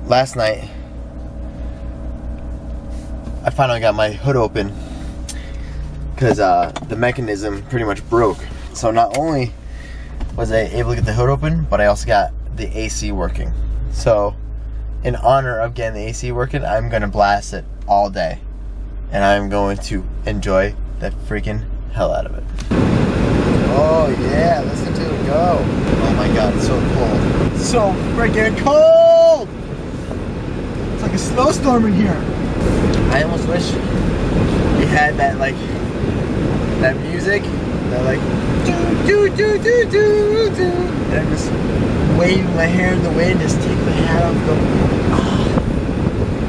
last night I finally got my hood open because the mechanism pretty much broke. So not only was I able to get the hood open, but I also got the AC working. So in honor of getting the AC working, I'm gonna blast it all day, and I'm going to enjoy the freaking hell out of it. Oh yeah, listen to it go. Oh my god, it's so cold. It's so freaking cold! It's like a snowstorm in here. I almost wish we had that, like, that music, that like do do do do do do, and I'm just waving my hair in the wind, just take my hat off and go,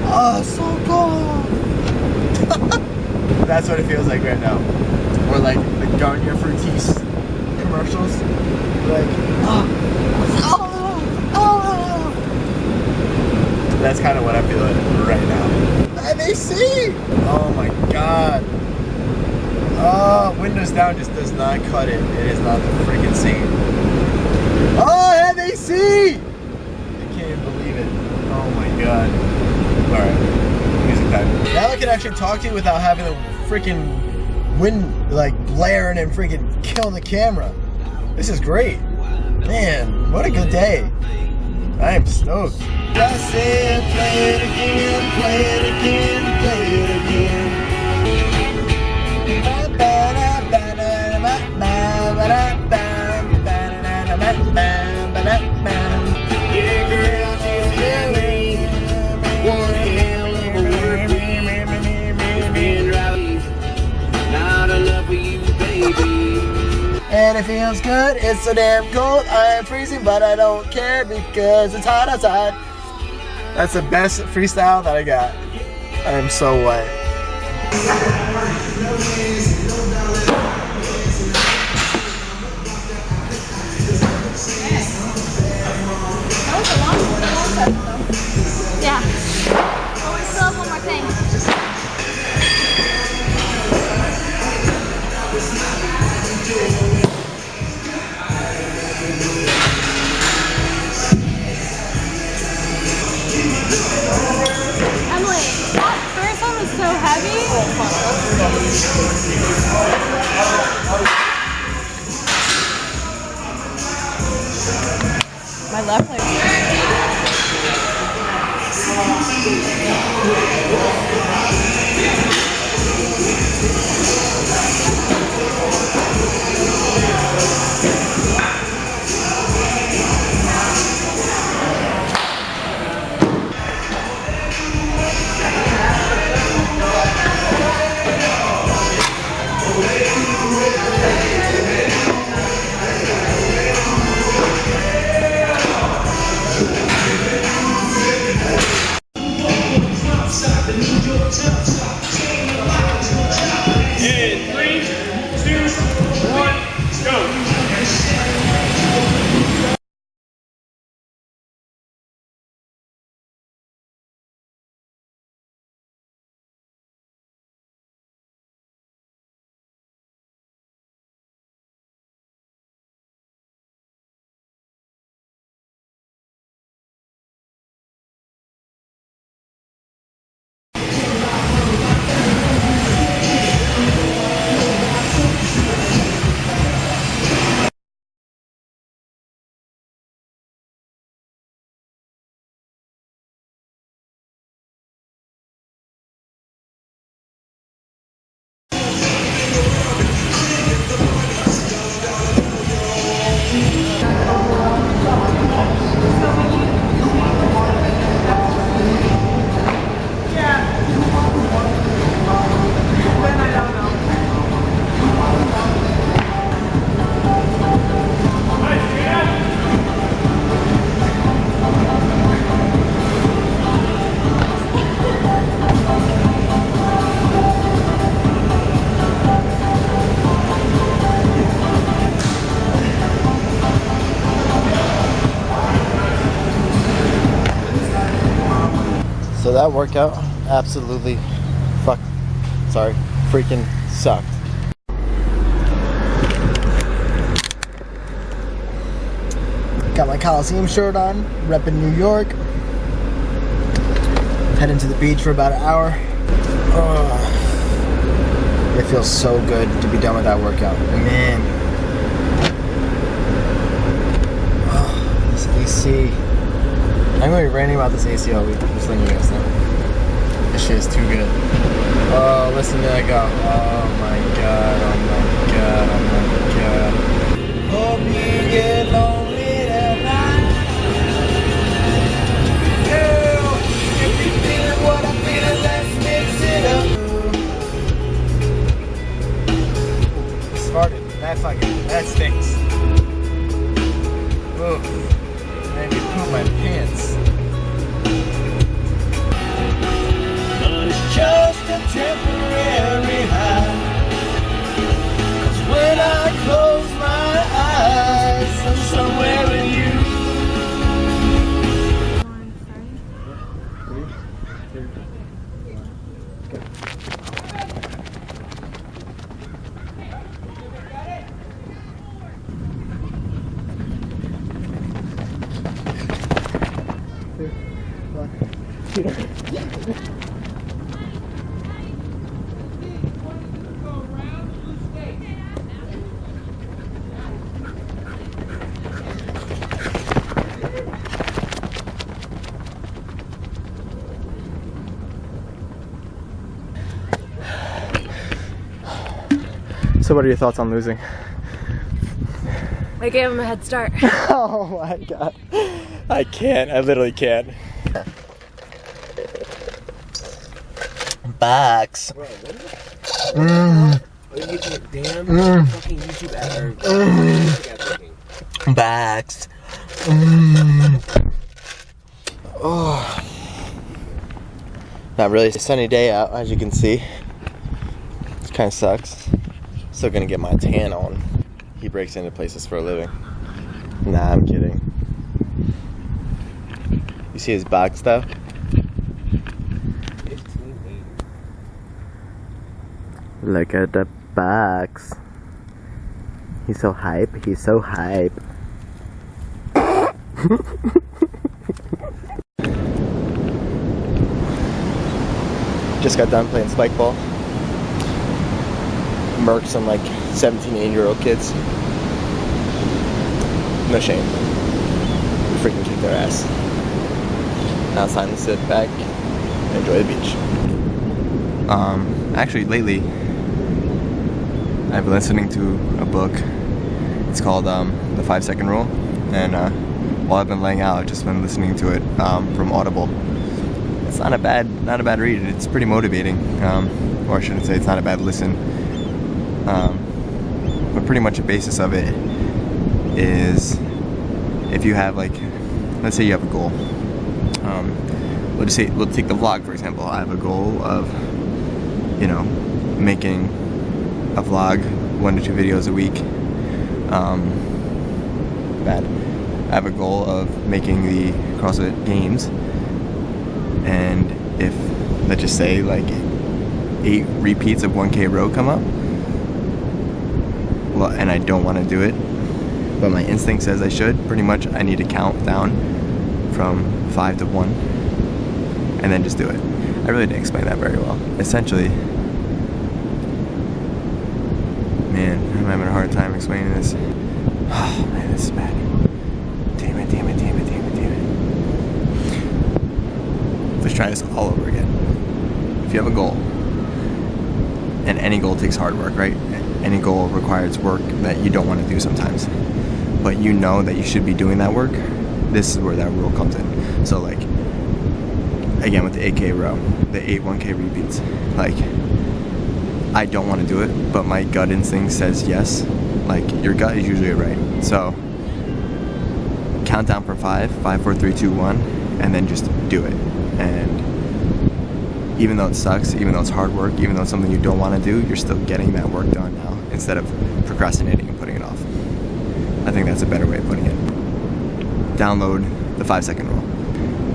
oh, so cold. That's what it feels like right now. Or like the Garnier Fructis commercials. Like, oh. That's kind of what I'm feeling right now. MAC! Oh my god. Oh, windows down just does not cut it. It is not the freaking same. Oh, MAC! I can't even believe it. Oh my god. Alright, music time. Now I can actually talk to you without having the freaking wind like blaring and freaking killing the camera. This is great. Man, what a good day. I am stoked. I said play it again, play it again, play it again. Yeah, girl, she's yelling. One hell of a work. Not enough for you, baby. And it feels good, it's so damn cold. I am freezing, but I don't care because it's hot outside. That's the best freestyle that I got. I am so wet. That was a long session though. Yeah. Oh, we still have one more thing. Emily, that first one was so heavy. My left leg. In 3, 2, 1, go. So that workout absolutely freaking sucked. Got my Coliseum shirt on, repping New York. Heading to the beach for about an hour. Oh, it feels so good to be done with that workout. Man. Oh, this AC. I'm going to be ranting about this AC all week. Just letting you guys know. This shit is too good. Oh, listen to that go. Oh my god, oh my god, oh my god. Hope you get lonely tonight. Girl, if you feeling what I'm feeling, let's mix it up. Farted. That stinks. Ooh. Made me poop my pants. Just a temporary high. 'Cause when I close my eyes, I'm somewhere with you. So what are your thoughts on losing? I gave him a head start. Oh my god. I can't. I literally can't. Box. Bro, what are you getting a damn fucking YouTube ad? Box. Oh. Not really. It's a sunny day out, as you can see. It kind of sucks. Still gonna get my tan on. He breaks into places for a living. Nah, I'm kidding. You see his box though? Look at the box. He's so hype. He's so hype. Just got done playing spike ball. Murked some like 17, 8-year-old kids. No shame. We freaking kicked their ass. Now it's time to sit back and enjoy the beach. Actually lately I've been listening to a book. It's called The 5-Second Rule, and while I've been laying out, I've just been listening to it from Audible. It's not a bad read. It's pretty motivating, or I shouldn't say it's not a bad listen. But pretty much the basis of it is, if you have like, let's say you have a goal. We'll take the vlog for example. I have a goal of, you know, making a vlog, 1 to 2 videos a week. I have a goal of making the CrossFit games, and if, let's just say, like 8 repeats of 1K row come up, well, and I don't want to do it, but my instinct says I should, pretty much I need to count down from 5 to 1 and then just do it. I really didn't explain that very well. Essentially, man, I'm having a hard time explaining this. Oh man, this is bad. Damn it. Let's try this all over again. If you have a goal, and any goal takes hard work, right? Any goal requires work that you don't want to do sometimes, but you know that you should be doing that work. This is where that rule comes in. So like, again with the 8K row, the 8 1K repeats, like, I don't want to do it, but my gut instinct says yes. Like, your gut is usually right. So count down for 5, 4, 3, 2, 1, and then just do it. And even though it sucks, even though it's hard work, even though it's something you don't want to do, you're still getting that work done now instead of procrastinating and putting it off. I think that's a better way of putting it. Download the 5-second rule.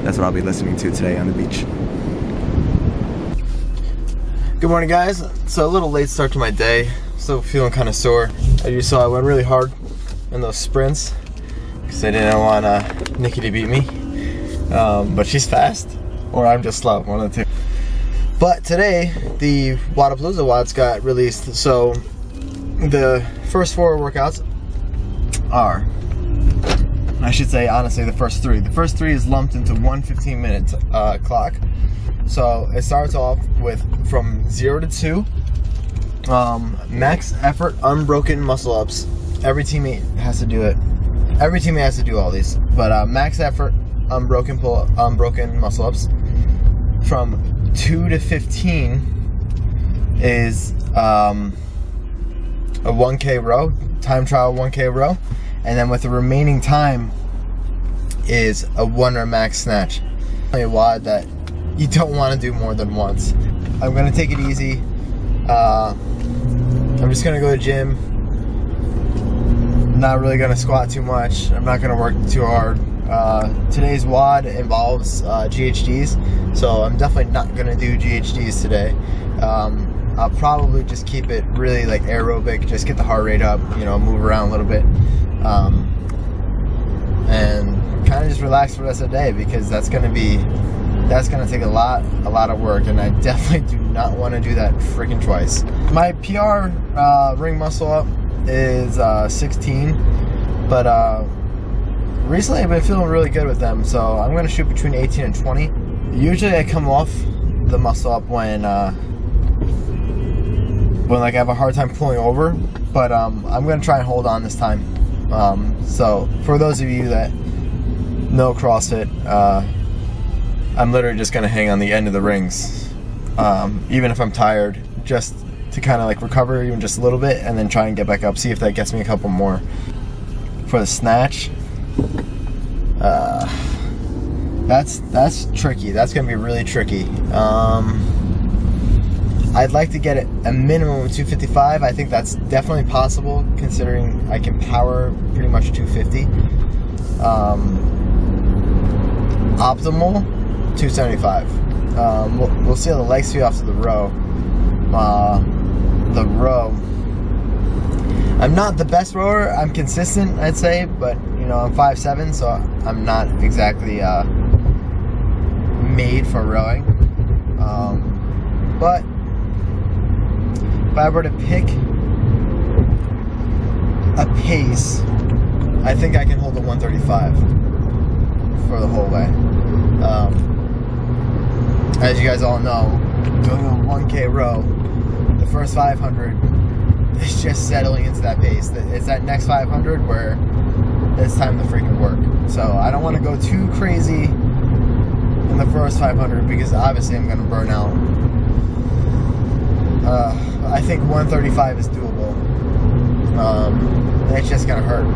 That's what I'll be listening to today on the beach. Good morning, guys. So a little late start to my day. Still feeling kind of sore. As you saw, I went really hard in those sprints because I didn't want Nikki to beat me. But she's fast. or I'm just slow, one of the two. But today, the Wadapalooza WODs got released, so the first 4 workouts are, I should say honestly, the first 3. The first 3 is lumped into one 15-minute clock. So it starts off with from 0 to 2, max effort, unbroken muscle ups. Every teammate has to do it. Every teammate has to do all these, but max effort, unbroken muscle ups. From 2 to 15 is a 1K row, time trial 1K row, and then with the remaining time is a 1 rep max snatch. A WOD that you don't want to do more than once. I'm gonna take it easy. I'm just gonna go to the gym. Not really gonna squat too much. I'm not gonna work too hard. Today's WOD involves GHDs, so I'm definitely not gonna do GHDs today. I'll probably just keep it really like aerobic, just get the heart rate up, you know, move around a little bit, and kind of just relax for the rest of the day, because that's gonna take a lot of work, and I definitely do not want to do that freaking twice. My PR ring muscle up is 16, but recently I've been feeling really good with them, so I'm gonna shoot between 18 and 20. Usually I come off the muscle up when like I have a hard time pulling over, but I'm gonna try and hold on this time. So for those of you that know CrossFit, I'm literally just gonna hang on the end of the rings, even if I'm tired, just to kind of like recover even just a little bit, and then try and get back up, see if that gets me a couple more. For the snatch, that's tricky. That's gonna be really tricky. I'd like to get it a minimum of 255. I think that's definitely possible, considering I can power pretty much 250. Optimal 275. We'll see how the legs feel after the row. The row, I'm not the best rower. I'm consistent, I'd say, but you know, I'm 5'7", so I'm not exactly made for rowing. But if I were to pick a pace, I think I can hold the 135 for the whole way. As you guys all know, doing a 1K row, the first 500 is just settling into that pace. It's that next 500 where it's time to freaking work. So I don't want to go too crazy in the first 500, because obviously I'm going to burn out. I think 135 is doable. It's just going to hurt.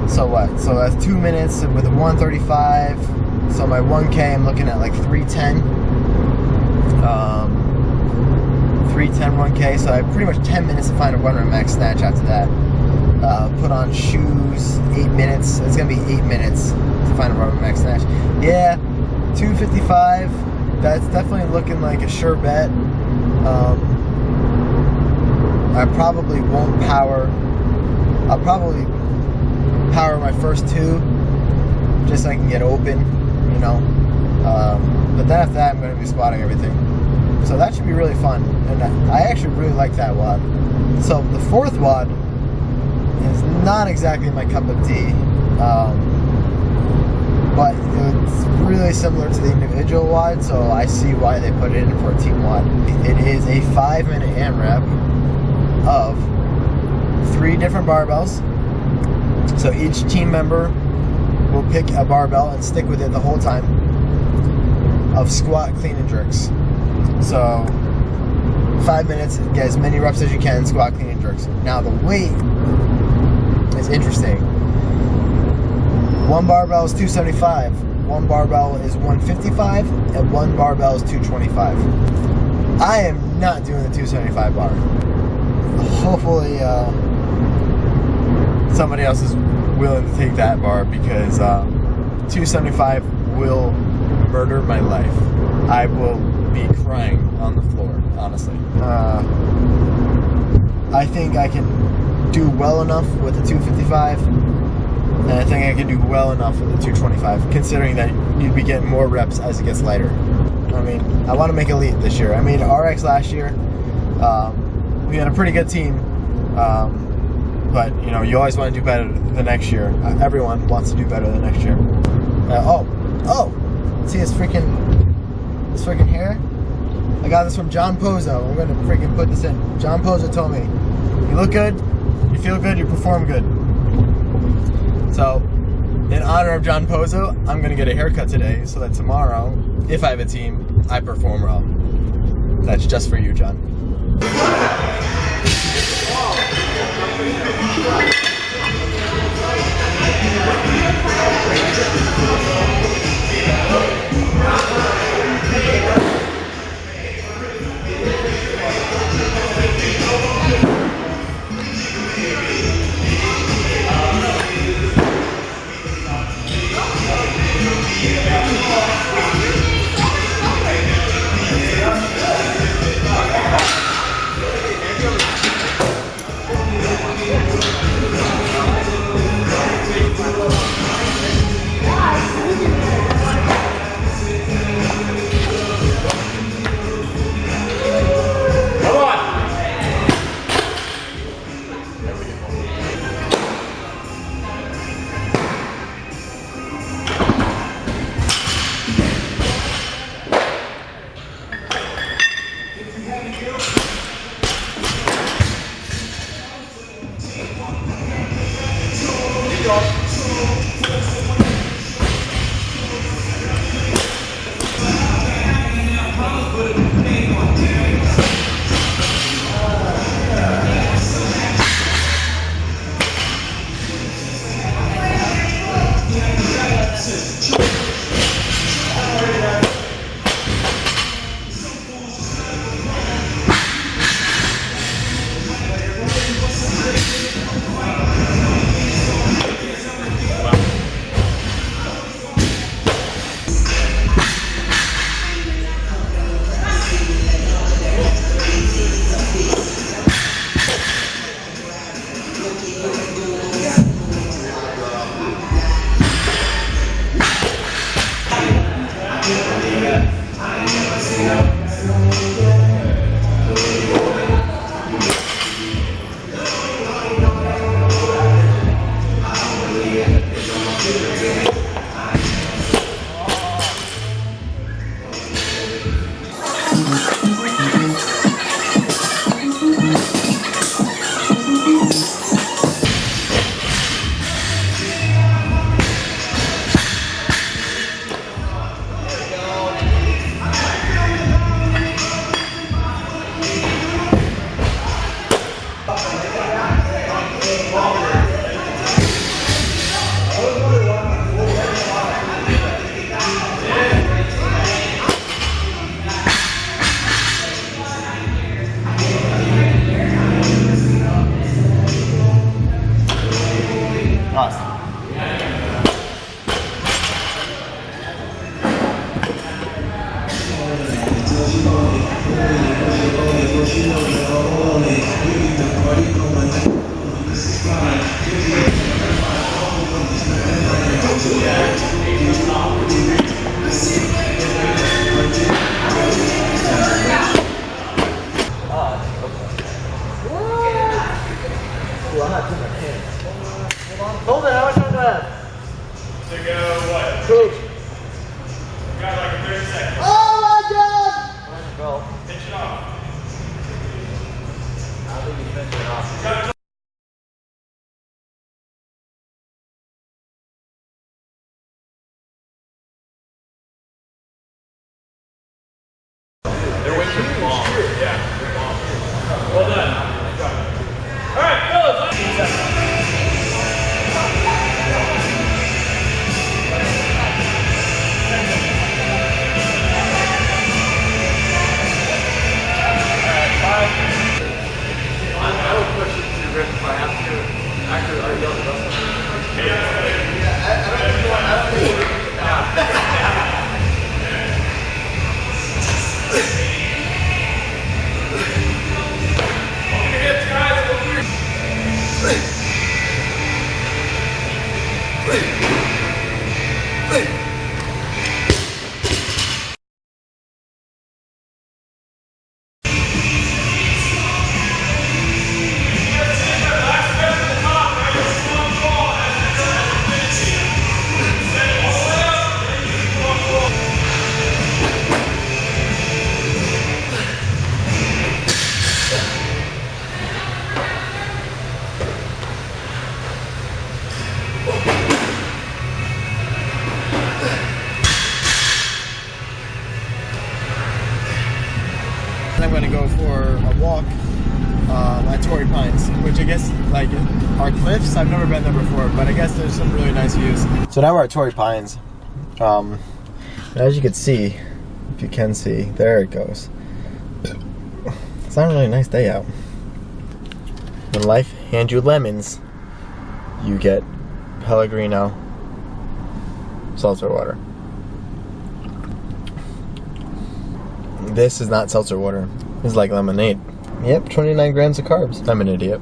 So what? So that's 2 minutes with a 135. So my 1K, I'm looking at like 310. 310 1K. So I have pretty much 10 minutes to find a 1 rep max snatch after that. Put on shoes, 8 minutes. It's gonna be 8 minutes to find a 1 rep max snatch. Yeah, 255. That's definitely looking like a sure bet. I probably won't power. I'll probably power my first 2, just so I can get open, you know. But then after that, I'm going to be squatting everything. So that should be really fun, and I actually really like that WOD. So the 4th WOD is not exactly my cup of tea, but it's really similar to the individual WOD, so I see why they put it in for a team WOD. It is a 5-minute AMRAP of 3 different barbells. So each team member will pick a barbell and stick with it the whole time, of squat, clean, and jerks. So 5 minutes, get as many reps as you can, squat, clean, and jerks. Now the weight is interesting. 1 barbell is 275, 1 barbell is 155, and 1 barbell is 225. I am not doing the 275 bar. Hopefully somebody else is willing to take that bar, because 275 will murder my life. I will be crying on the floor, honestly. I think I can do well enough with the 255. And I think I can do well enough with the 225, considering that you'd be getting more reps as it gets lighter. I mean, I want to make elite this year. I made Rx last year. We had a pretty good team, but you know, you always want to do better the next year. Everyone wants to do better the next year. See this freaking hair? I got this from John Pozo. I'm gonna freaking put this in. John Pozo told me, you look good, you feel good, you perform good. So, in honor of John Pozo, I'm gonna get a haircut today so that tomorrow, if I have a team, I perform well. That's just for you, John. Hold it, how much on that? To go what? Coach. You got like 30 seconds. Oh my god! Bro. Pitch it off. I think you pitched it off. They're way too long. Yeah. Well done. All right, fellas. 15 seconds. walk at Torrey Pines, which I guess like are cliffs. I've never been there before, but I guess there's some really nice views. So now we're at Torrey Pines. As you can see, if you can see, there it goes. It's not really a nice day out. When life hands you lemons, you get Pellegrino seltzer water. This is not seltzer water. It's like lemonade. Yep, 29 grams of carbs. I'm an idiot.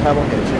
I won't get you.